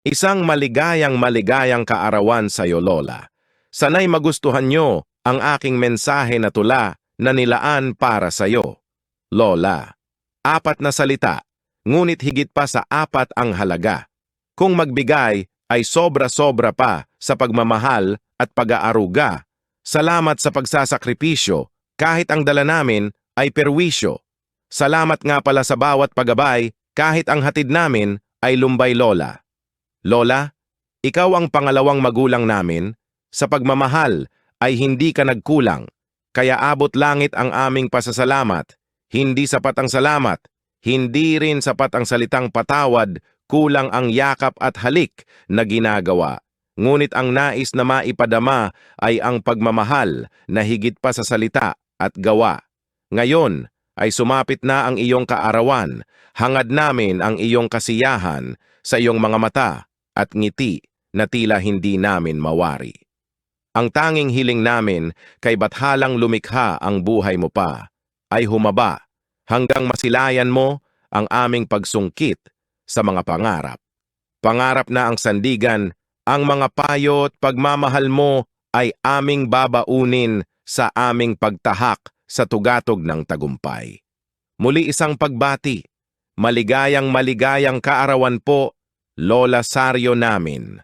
Isang maligayang kaarawan sa iyo, Lola. Sana'y magustuhan nyo ang aking mensahe na tula na nilaan para sa iyo. Lola, 4 na salita, ngunit higit pa sa 4 ang halaga. Kung magbigay ay sobra-sobra pa sa pagmamahal at pag-aaruga. Salamat sa pagsasakripisyo kahit ang dala namin ay perwisyo. Salamat nga pala sa bawat paggabay kahit ang hatid namin ay lumbay, Lola. Lola, ikaw ang pangalawang magulang namin. Sa pagmamahal ay hindi ka nagkulang. Kaya abot langit ang aming pasasalamat. Hindi sapat ang salamat. Hindi rin sapat ang salitang patawad. Kulang ang yakap at halik na ginagawa. Ngunit ang nais na maipadama ay ang pagmamahal na higit pa sa salita at gawa. Ngayon ay sumapit na ang iyong kaarawan. Hangad namin ang iyong kasiyahan sa iyong mga mata at ngiti na tila hindi namin mawari. Ang tanging hiling namin kay bathalang lumikha ang buhay mo pa ay humaba hanggang masilayan mo ang aming pagsungkit sa mga pangarap. Pangarap na ang sandigan, ang mga payo't pagmamahal mo ay aming babaunin sa aming pagtahak sa tugatog ng tagumpay. Muli isang pagbati, maligayang kaarawan po, Lola Sario namin.